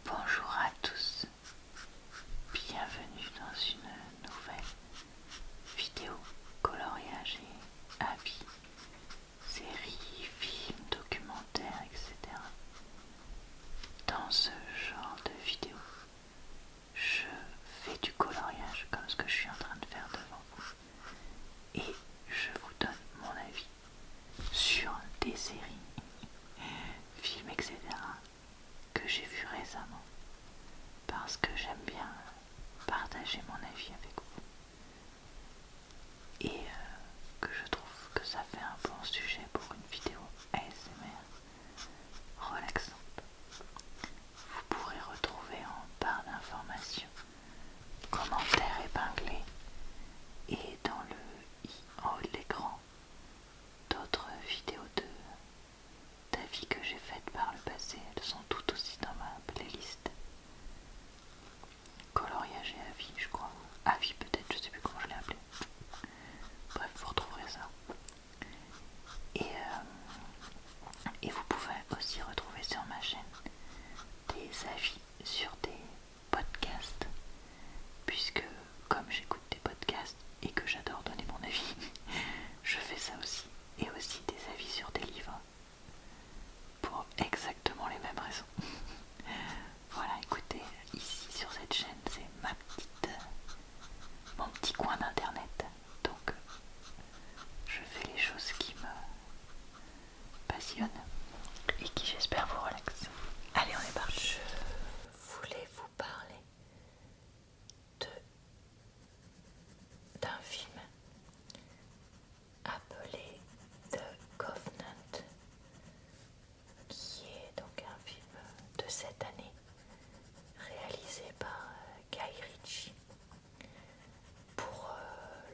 Bonjour à tous, bienvenue dans une nouvelle vidéo coloriage et avis, séries, films, documentaires, etc. Dans ce genre de vidéo, je fais du coloriage comme ce que je suis en train de faire devant vous et je vous donne mon avis sur des séries, films, etc. que j'ai vus récemment parce que j'aime bien partager mon avis avec vous et que je trouve que ça fait un bon sujet pour une vidéo ASMR relaxante. Vous pourrez retrouver en barre d'informations, commentaires épinglés et dans le i en haut de l'écran d'autres vidéos d'avis que j'ai faites par le passé. Elles sont toutes aussi dans ma playlist coloriage et avis, je crois. Avis peut-être, je sais plus comment je l'ai appelé. Bref, vous retrouverez ça. Et vous pouvez aussi retrouver sur ma chaîne des avis sur des podcasts, puisque comme j'écoute des podcasts et que j'adore donner mon avis, je fais ça aussi. Et aussi des avis sur des livres, pour exactement les mêmes raisons. Voilà, écoutez, ici sur cette chaîne, c'est mon petit coin d'internet. Donc, je fais les choses qui me passionnent et qui, j'espère, vous relaxent. Allez, on est parti. Je voulais vous parler d'un film appelé The Covenant, qui est donc un film de cette année réalisé par Guy Ritchie. Pour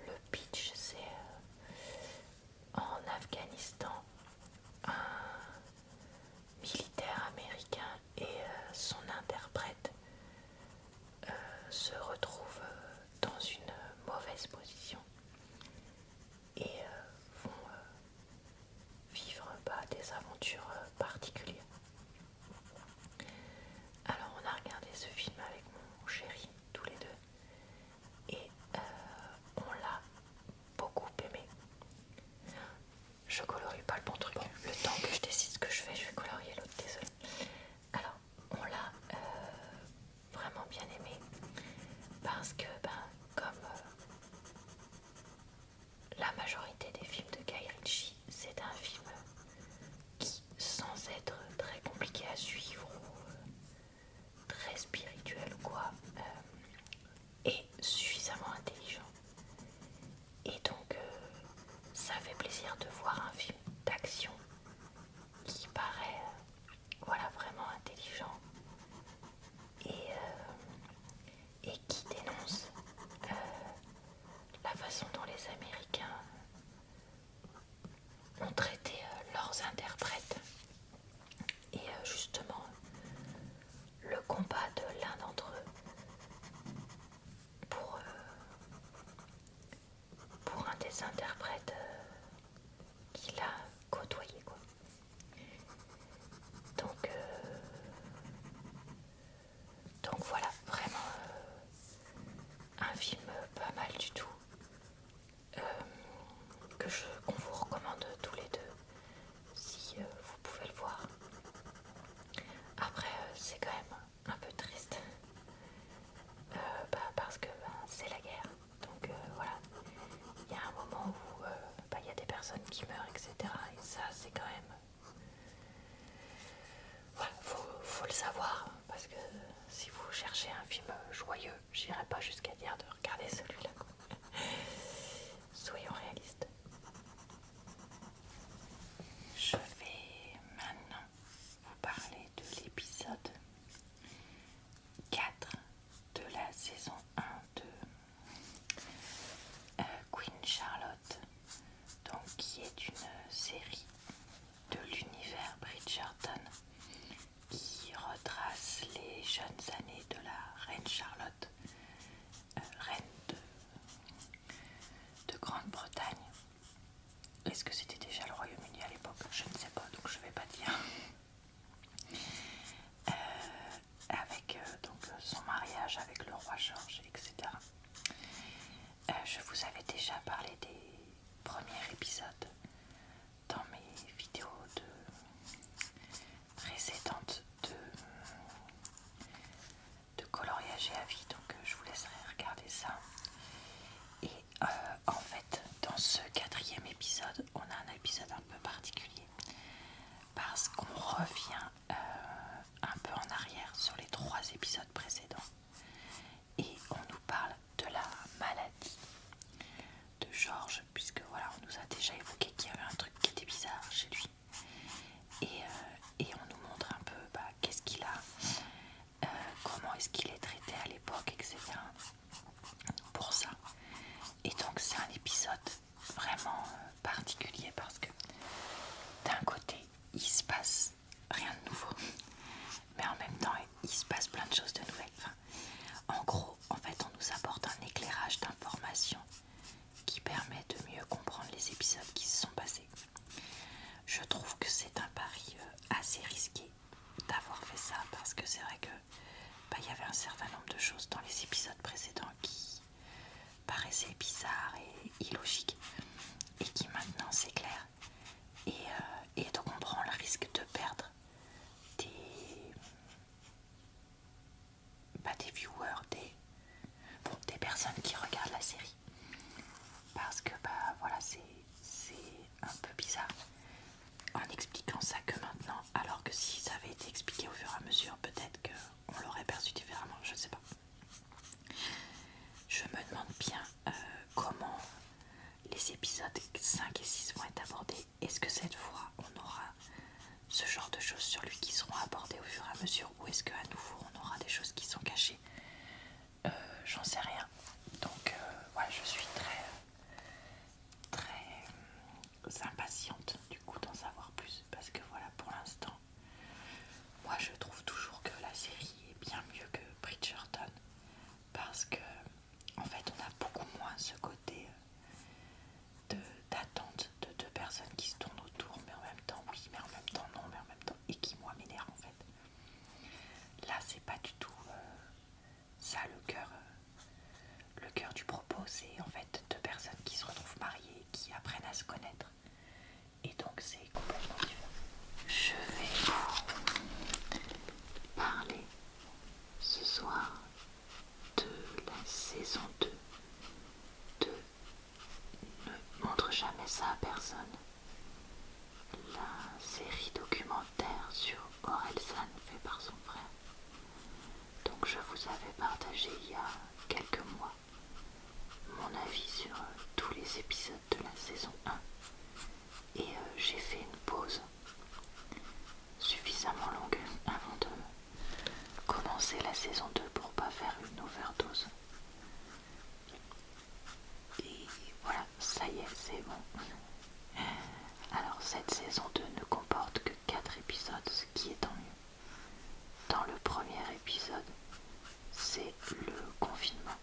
le pitch, c'est en Afghanistan, un militaire américain et son interprète se retrouvent dans une mauvaise position et vont vivre des aventures particulières. Alors on a regardé ce film avec mon chéri, tous les deux, et on l'a beaucoup aimé. Je colorie pas le bon truc. Bon, le temps que je décide ce que je vais colorier l'autre, désolé. Alors, on l'a vraiment bien aimé parce que, comme la majorité des films de Guy Ritchie, c'est un film qui, sans être très compliqué à suivre ou très spirituel ou quoi, est suffisamment intelligent. Et donc, ça fait plaisir de voir un film d'action qui paraît vraiment intelligent et qui dénonce la façon dont les Américains ont traité leurs interprètes et justement le combat de l'un d'entre eux pour un des interprètes qu'il a côtoyé, quoi. Donc voilà, vraiment un film pas mal du tout, qu'on vous recommande tous les deux si vous pouvez le voir. Après c'est quand même un peu triste parce que c'est la guerre, donc voilà, il y a un moment où il y a des personnes qui meurent, etc. Et ça c'est quand même, voilà, faut le savoir, parce que si vous cherchez un film joyeux, j'irai pas jusqu'à dire de regarder celui-là, quoi. Soyons réalistes. Je vais maintenant vous parler de l'épisode 4 de la saison 1 de Queen Charlotte, donc qui est une série de l'univers Bridgerton qui retrace les jeunes années de la reine Charlotte, reine de Grande-Bretagne. Est-ce que c'était déjà le Royaume-Uni à l'époque? Je ne sais pas, donc je ne vais pas dire. Avec Georges, etc. Je vous avais déjà parlé des premiers épisodes dans mes vidéos précédentes de coloriage et avis, donc je vous laisserai regarder ça. Et en fait, dans ce 4e épisode, on a un épisode un peu particulier parce qu'on revient un peu en arrière sur les 3 épisodes précédents et on nous parle de la maladie de Georges, puisque voilà, on nous a déjà évoqué qu'il y avait un truc qui était bizarre chez lui et on nous montre un peu qu'est-ce qu'il a, comment est-ce qu'il est traité à l'époque, etc. pour ça. Et donc c'est un épisode vraiment particulier parce que d'un côté il se passe rien de nouveau, mais en même temps il se passe plein de choses de nouvelles. En gros, en fait, on nous apporte un éclairage d'informations qui permet de mieux comprendre les épisodes qui se sont passés. Je trouve que c'est un pari assez risqué d'avoir fait ça parce que c'est vrai que il y avait un certain nombre de choses dans les épisodes précédents qui paraissaient bizarres et illogiques et qui maintenant s'éclairent. Et donc on prend le risque de perdre des viewers, des personnes qui regardent la série. Parce que voilà, c'est un peu bizarre en expliquant ça que maintenant, alors que si ça avait été expliqué au fur et à mesure, peut-être qu'on l'aurait perçu différemment, je ne sais pas. Je me demande bien comment les épisodes 5 et 6 vont être abordés. Est-ce que cette fois on aura ce genre de choses sur lui qui seront abordées au fur et à mesure, ou est-ce qu'à nouveau on aura des choses qui sont cachées? J'en sais rien. Donc ouais, je suis très impatiente du coup d'en savoir plus, parce que voilà, pour l'instant moi je trouve toujours que la série est bien mieux que Bridgerton, parce que en fait on a beaucoup moins ce côté d'attente de deux personnes qui se tournent autour, mais en même temps oui, mais en même temps non, mais en même temps, et qui moi m'énerve en fait. Là c'est pas du tout ça le cœur du propos, c'est en fait deux personnes qui se retrouvent mariées, qui apprennent à se connaître, et donc c'est complètement différent. Je vais vous parler ce soir de la saison 2 de Ne montre jamais ça à personne, la série documentaire sur Orelsan fait par son frère. Donc je vous avais partagé il y a quelques mois mon avis sur tous les épisodes de la saison 1 et j'ai fait une pause suffisamment longue avant de commencer la saison 2 pour pas faire une overdose. Et voilà, ça y est, c'est bon. Alors cette saison 2 ne comporte que 4 épisodes, ce qui est tant mieux. Dans le premier épisode, c'est le confinement.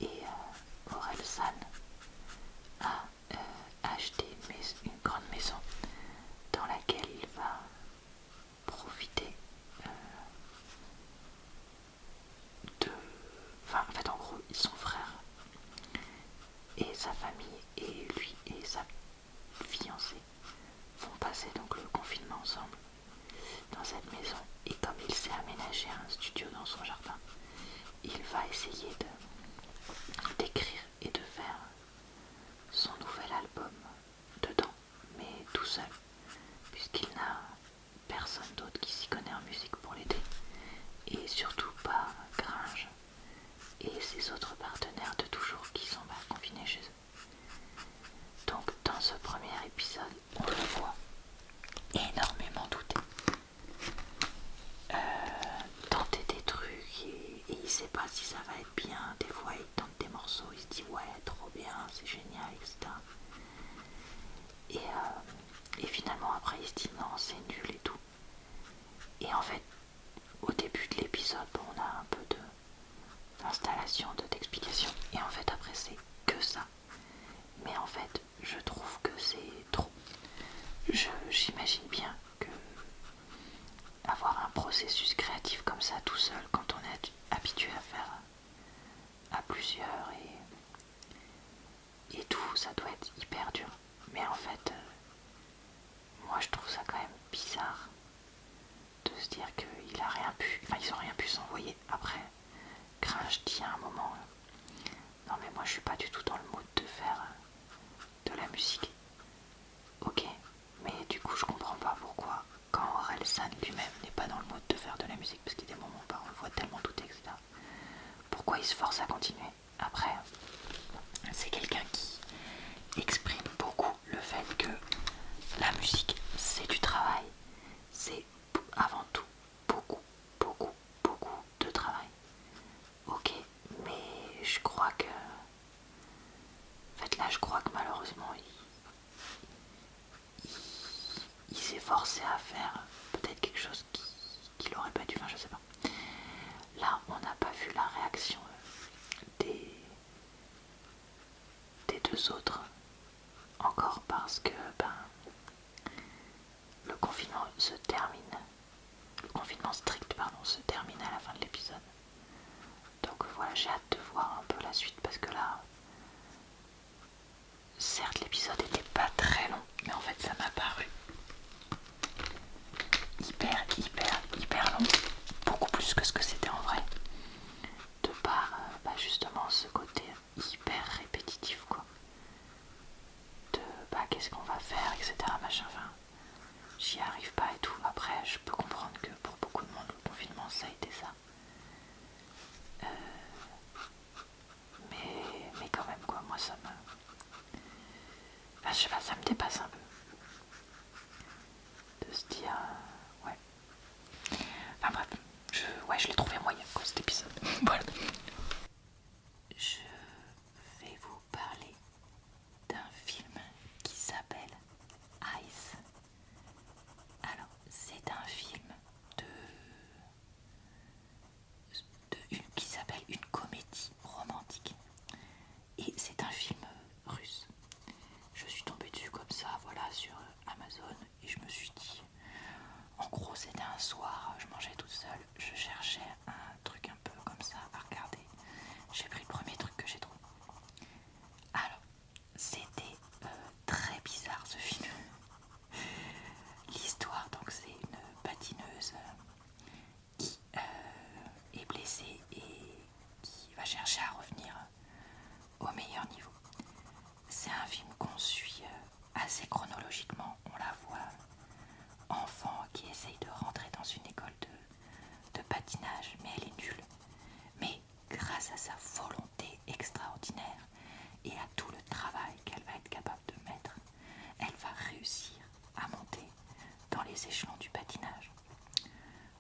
Et Orelsan a acheté une grande maison dans laquelle il va profiter en fait, en gros, son frère et sa famille et lui et sa fiancée vont passer donc le confinement ensemble dans cette maison. Et comme il s'est aménagé un studio dans son jardin, il va essayer d'écrire et de faire son nouvel album dedans, mais tout seul, puisqu'il n'a personne d'autre qui s'y connaît en musique pour l'aider, et surtout pas Gringe et ses autres partenaires de toujours qui sont confinés chez eux. Donc dans ce premier épisode, on le voit énormément douter, tenter des trucs et il sait pas si ça va être bien. Des fois il tente des morceaux, il se dit ouais trop bien, c'est génial, etc. Et finalement après il se dit non c'est nul et tout. Et en fait au début de l'épisode on a un peu d'installation, d'explication, et en fait après c'est que ça. Mais en fait je trouve que c'est trop. J'imagine bien que avoir un processus créatif comme ça tout seul, quand on est habitué à faire à plusieurs et tout, ça doit être hyper dur. Mais en fait, moi je trouve ça quand même bizarre de se dire qu'ils ont rien pu s'envoyer. Après, Grinch dit à un moment, non mais moi je suis pas du tout dans le mood de faire de la musique. Ok, mais du coup je comprends pas pourquoi quand Orelsan lui-même n'est pas dans le mood de faire de la musique, parce qu'il y a des moments où on le voit tellement douter, etc. Pourquoi il se force à continuer? Après, c'est quelqu'un qui exprime beaucoup le fait que la musique c'est du travail, c'est avant tout beaucoup, beaucoup, beaucoup de travail. Ok, mais je crois que... En fait là je crois que malheureusement il s'est forcé à faire peut-être quelque chose qu'il aurait pas dû, enfin je sais pas. Là on n'a pas vu la réaction des deux autres encore parce que le confinement se termine, le confinement strict pardon se termine à la fin de l'épisode. Donc voilà, j'ai hâte de voir un peu la suite parce que là, certes l'épisode était pas très long, mais en fait ça m'a paru hyper long, beaucoup plus que ce que c'était en vrai, de par justement ce côté hyper répétitif quoi, de qu'est-ce qu'on va faire, etc. machin, enfin, j'y arrive pas et tout. Après je peux comprendre que pour beaucoup de monde le confinement ça a été ça, mais quand même quoi, moi ça me... Enfin, je sais pas, ça me dépasse un peu de se dire ouais. Enfin bref, je l'ai trouvé moyen quoi cet épisode. Voilà. Je vais vous parler d'un film qui s'appelle Ice. Alors, c'est un film qui s'appelle une comédie romantique. Et c'est un film russe. Je suis tombée dessus comme ça, voilà, sur Amazon. Et je me suis dit, en gros, c'était un soir, je mangeais toute seule. Je cherchais un truc un peu comme ça à regarder. J'ai pris le premier truc que j'ai trouvé. Alors, c'était très bizarre ce film. L'histoire, donc, c'est une patineuse qui est blessée et qui va chercher à revenir au meilleur niveau. C'est un film qu'on suit assez chronologiquement. On la voit enfant qui essaye de rentrer dans une école de patinage, mais elle est nulle. Mais grâce à sa volonté extraordinaire et à tout le travail qu'elle va être capable de mettre, elle va réussir à monter dans les échelons du patinage.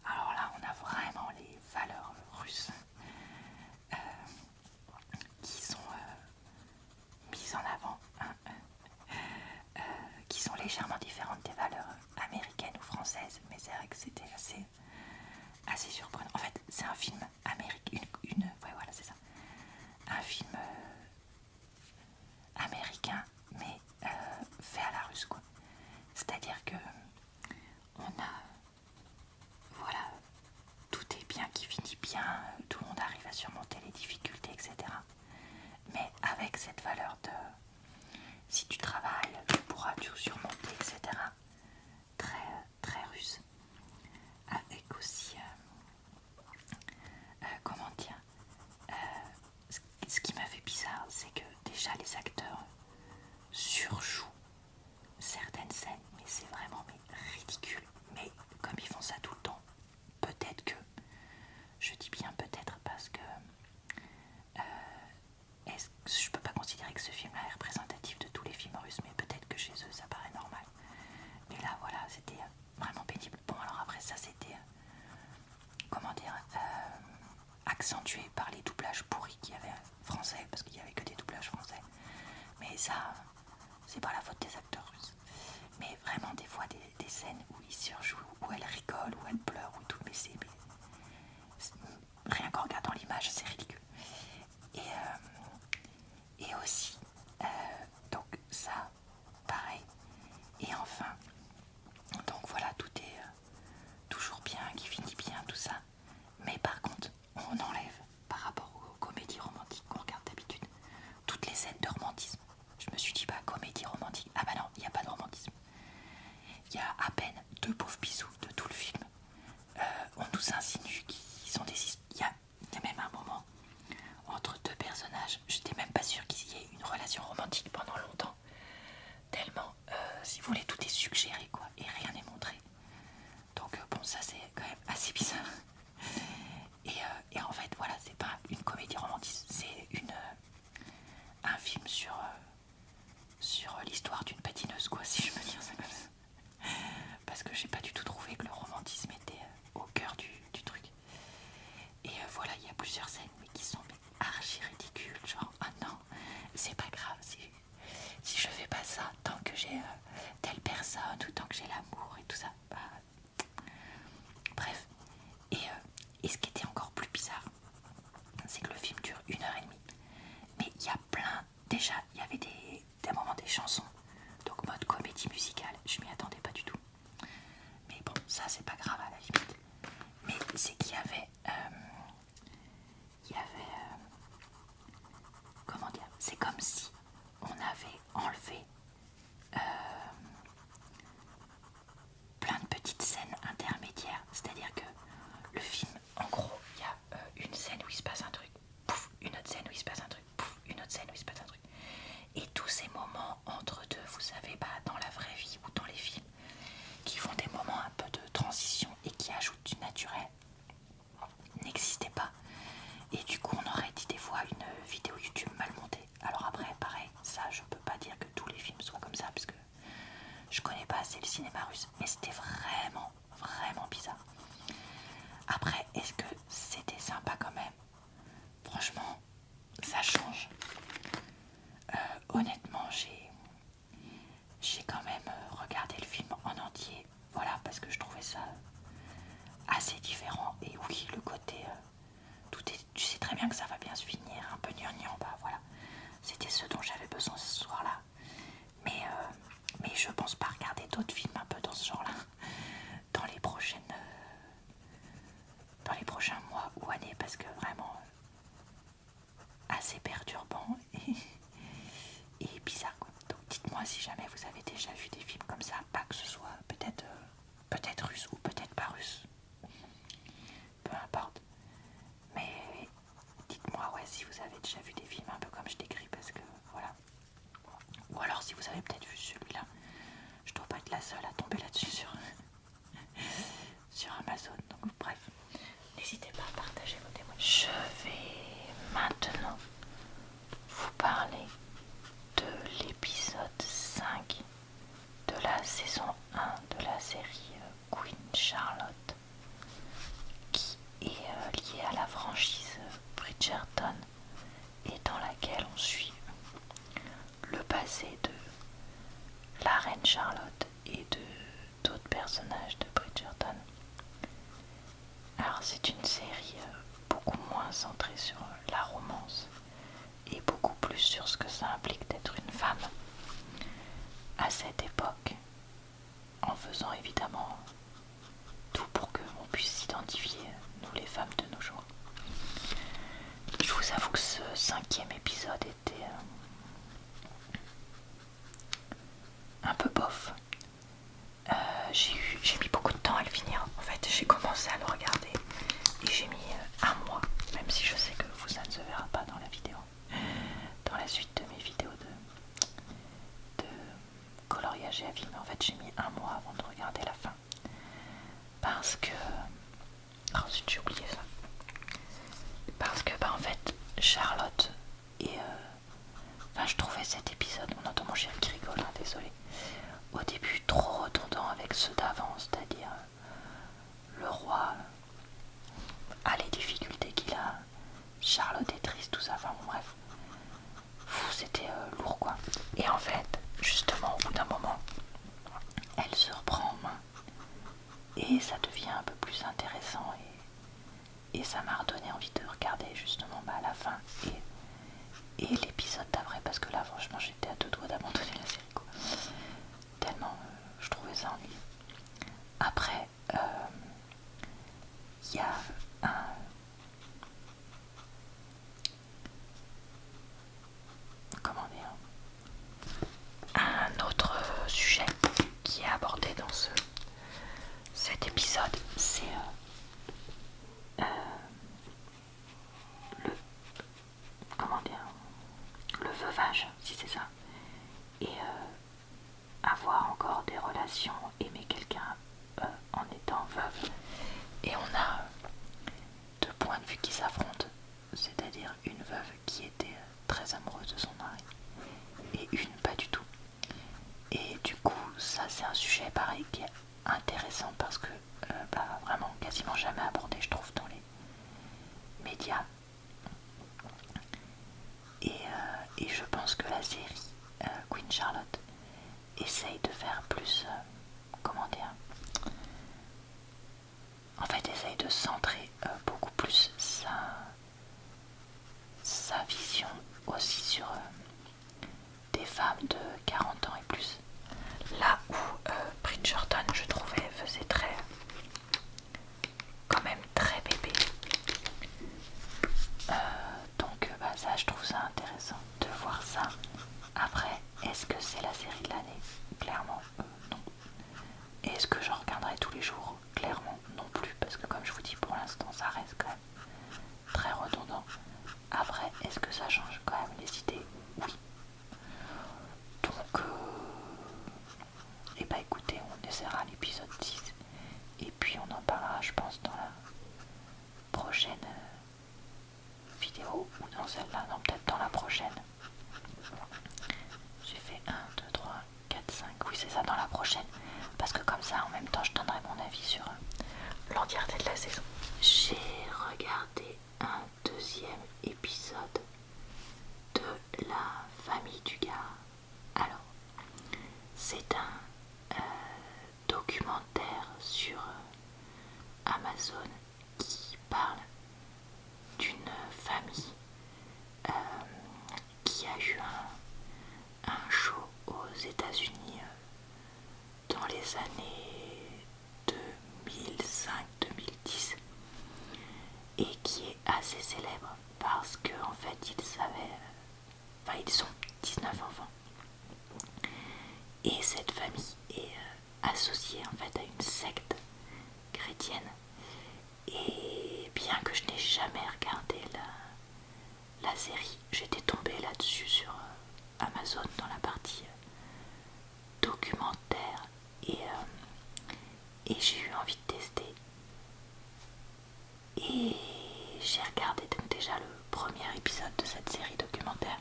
Alors là, on a vraiment les valeurs russes qui sont mises en avant, hein, qui sont légèrement différentes des valeurs américaines ou françaises, mais c'est vrai que c'était assez surprenant. En fait, c'est un film américain, ouais, voilà, c'est ça. Un film américain, mais fait à la russe, quoi. C'est-à-dire que on a, voilà, tout est bien qui finit bien, tout le monde arrive à surmonter les difficultés, etc. Mais avec cette valeur de si tu travailles, tu pourras tout surmonter, etc. Très, très russe. Avec aussi, comment dire, ce qui m'a fait bizarre, c'est que déjà les acteurs surjouent certaines scènes, mais c'est vraiment ridicule. Mais comme ils font ça tout le temps, peut-être que, je dis bien peut-être parce que je peux pas considérer que ce film-là est représentatif de tous les films russes, mais peut-être que chez eux ça paraît normal. Mais là voilà, c'était vraiment pénible. Bon alors après ça c'était, comment dire, accentué par les doublages pourris qu'il y avait français, parce qu'il y avait que des doublages français. Mais ça, c'est pas la faute des acteurs russes. Mais vraiment des fois des scènes où ils surjouent, où elle rigole, où elle pleure, ou tout, mais c'est rien qu'en regardant l'image, c'est ridicule. Et aussi, donc ça, pareil. Et enfin, donc voilà, tout est toujours bien, qui finit bien, tout ça. Mais par contre, on enlève par rapport aux comédies romantiques Et ce qui était encore plus bizarre, c'est que le film dure 1h30. Mais il y a plein... Déjà, il y avait des moments des chansons. Donc mode comédie musicale, je m'y attendais pas du tout. Mais bon, ça c'est pas grave à la limite. Mais c'est qu'il y avait... comment dire, c'est comme si on avait enlevé plein de petites scènes intermédiaires. C'est-à-dire que le film, en gros, il y a une scène où il se passe un truc, pouf, une autre scène où il se passe un truc, pouf, une autre scène où il se passe un truc. Et tous ces moments entre deux, vous savez, dans la vraie vie ou dans les films, qui font des moments un peu de transition et qui ajoutent du naturel, n'existaient pas. Et du coup, on aurait dit des fois une vidéo YouTube mal montée. Alors après, pareil, ça, je peux pas dire que tous les films soient comme ça, parce que je connais pas assez le cinéma russe, mais c'était vraiment, vraiment bizarre. Après, est-ce que c'était sympa quand même? Franchement, ça change. Honnêtement, j'ai quand même regardé le film en entier, voilà, parce que je trouvais ça assez différent. Et oui, le côté, tu sais très bien que ça va bien se finir, un peu gnangnan, bah voilà, c'était ce dont j'avais besoin ce soir-là. Mais je pense pas regarder d'autres films un peu dans ce genre-là dans les prochains mois ou années, parce que vraiment assez perturbant et bizarre quoi. Donc dites-moi si jamais vous avez déjà vu des films comme ça, pas que ce soit peut-être russe ou peut-être pas russe, peu importe, mais dites-moi ouais si vous avez déjà vu des films un peu comme je décris, parce que voilà, ou alors si vous avez peut-être vu celui-là, je dois pas être la seule à tomber là-dessus sur Amazon. Donc bref, n'hésitez pas à partager vos témoignages. Je vais maintenant vous parler de l'épisode 5 de la saison 1 de la série Queen Charlotte, qui est liée à la franchise Bridgerton et dans laquelle on suit le passé de la reine Charlotte et de d'autres personnages de Bridgerton. Alors c'est une série beaucoup moins centrée sur la romance et beaucoup plus sur ce que ça implique d'être une femme à cette époque, en faisant évidemment tout pour que l'on puisse s'identifier, nous les femmes de nos jours. Je vous avoue que ce 5e épisode était un peu bof. J'ai mis beaucoup de temps à le finir. En fait, j'ai commencé à le regarder et j'ai mis un mois, même si je sais que vous, ça ne se verra pas dans la vidéo, dans la suite de mes vidéos de coloriage et à vie, mais en fait j'ai mis un mois avant de regarder la fin, parce que ensuite j'ai oublié ça, parce que en fait Charlotte et je trouvais cet épisode, on entend mon chéri qui rigole, hein, désolé, au début trop redondant avec ceux d'avant, c'est-à-dire le roi a les difficultés qu'il a, Charlotte est triste, tout ça, enfin bon, bref, c'était lourd quoi. Et en fait, justement, au bout d'un moment, elle se reprend en main et ça devient un peu plus intéressant, et ça m'a redonné envie de regarder justement la fin et l'épisode d'après, parce que là franchement j'étais à deux doigts d'abandonner la série quoi. Tellement je trouvais ça ennuyeux. Après il y a un autre sujet qui est abordé dans cet épisode, c'est le veuvage, si c'est ça, et avoir encore des relations, aimer quelqu'un en étant veuve. Et on a vidéo ou dans celle-là, non peut-être dans la prochaine. J'ai fait 1, 2, 3, 4, 5, oui c'est ça, dans la prochaine. Parce que comme ça en même temps je donnerai mon avis sur l'entièreté de la saison. J'ai regardé un deuxième épisode de La Famille du Gars. Alors, c'est un documentaire sur Amazon qui parle d'une famille qui a eu un show aux États-Unis dans les années 2005-2010 et qui est assez célèbre parce qu'en fait ils sont 19 enfants et cette famille est associée en fait à une secte chrétienne. Et bien que je n'ai jamais regardé la série, j'étais tombée là-dessus sur Amazon dans la partie documentaire et j'ai eu envie de tester. Et j'ai regardé donc déjà le premier épisode de cette série documentaire.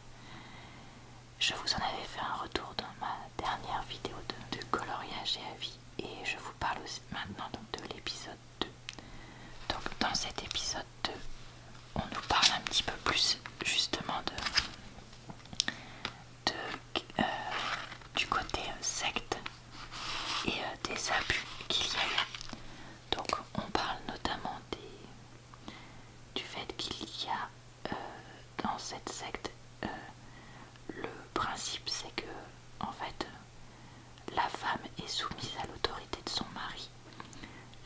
Je vous en avais fait un retour dans ma dernière vidéo de coloriage et avis et je vous parle aussi maintenant donc de l'épisode 2. Donc dans cet épisode 2, on nous parle un petit peu plus justement du côté secte et des abus qu'il y a eu. Donc on parle notamment du fait qu'il y a dans cette secte le principe c'est que en fait la femme est soumise à l'autorité de son mari,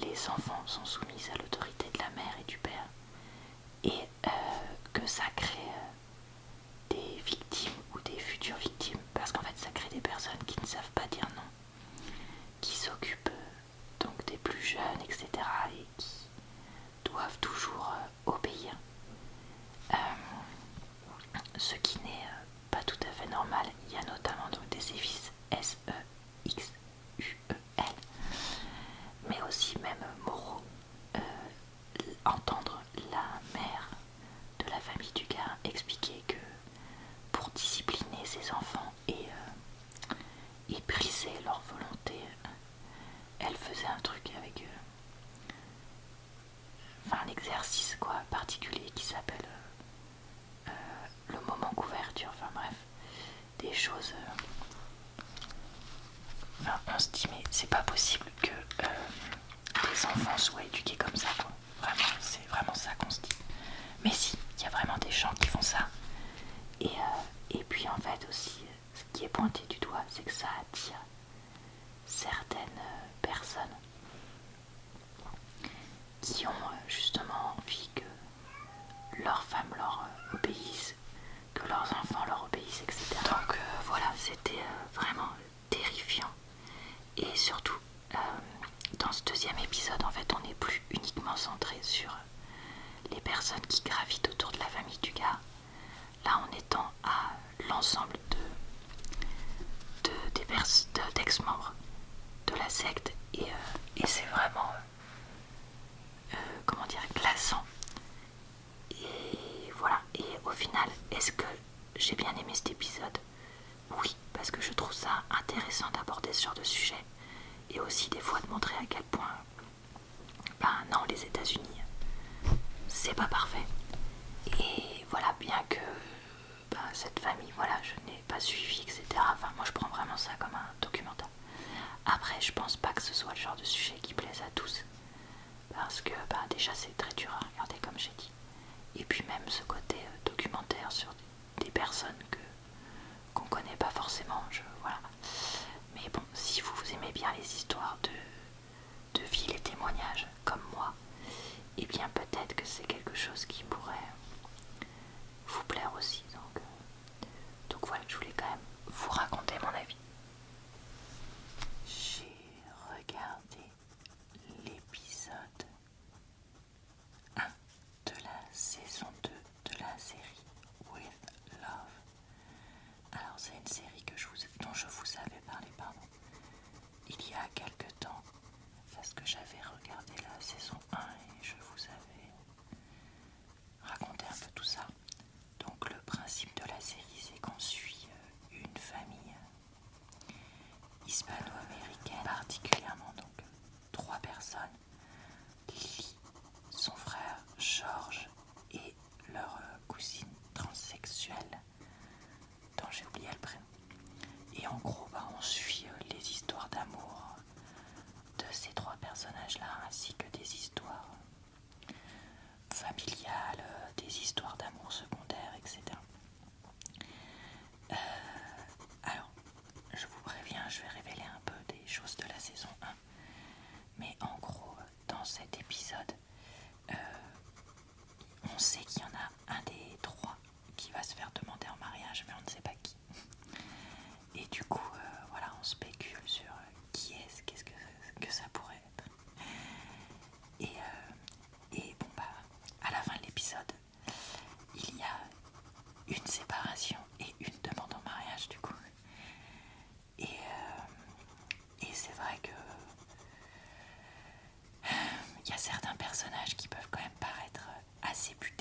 les enfants sont soumis à l'autorité de la mère et du père et que ça crée des victimes ou des futures victimes parce qu'en fait ça crée des personnes qui ne savent pas dire non, qui s'occupent donc des plus jeunes etc et qui doivent toujours obéir, ce qui n'est pas tout à fait normal. Il y a notamment donc des sévices SEXUEL mais aussi même moraux. Entendre la mère de la famille du gars expliquer que pour discipliner ses enfants et briser leur volonté, elle faisait un truc avec un exercice quoi particulier qui s'appelle le moment couverture, enfin bref, des choses on se dit mais c'est pas possible que les enfants soient éduqués comme ça quoi. Vraiment, c'est vraiment ça qu'on se dit. Mais si, il y a vraiment des gens qui font ça. Et puis en fait aussi, ce qui est pointé du doigt, c'est que ça attire certaines personnes qui ont justement envie que leurs femmes leur obéissent, que leurs enfants leur obéissent, etc. Donc voilà, c'était vraiment terrifiant. Et surtout, dans ce deuxième épisode, en fait, on n'est plus uniquement centré sur les personnes qui gravitent autour de la famille du gars. Là, on étend à l'ensemble d'ex-membres de la secte et c'est vraiment comment dire, glaçant. Et voilà. Et au final, est-ce que j'ai bien aimé cet épisode? Oui, parce que je trouve ça intéressant d'aborder ce genre de sujet et aussi des fois de montrer à quel point non, les États-Unis c'est pas parfait. Et voilà, bien que cette famille, voilà, je n'ai pas suivi, etc. Enfin, moi je prends vraiment ça comme un documentaire. Après, je pense pas que ce soit le genre de sujet qui plaise à tous. Parce que déjà c'est très dur à regarder comme j'ai dit. Et puis même ce côté documentaire sur des personnes qu'on connaît pas forcément, voilà. Mais bon, si vous aimez bien les histoires de vie, les témoignages comme moi, et bien peut-être que c'est quelque chose qui pourrait vous plaire aussi. Donc voilà, je voulais quand même vous raconter mon avis. J'ai regardé l'épisode 1 de la saison 2 de la série With Love. Alors c'est une série dont je vous avais parlé il y a quelques temps parce que j'avais regardé la saison 1 et je vous avais sait qu'il y en a un des trois qui va se faire demander en mariage, mais on ne sait pas qui. Et du coup, voilà, on spécule sur qui est-ce, qu'est-ce que ça pourrait être. Et bon bah, à la fin de l'épisode, il y a une séparation et une demande en mariage du coup. Et c'est vrai que il y a certains personnages qui peuvent quand même paraître assez butés.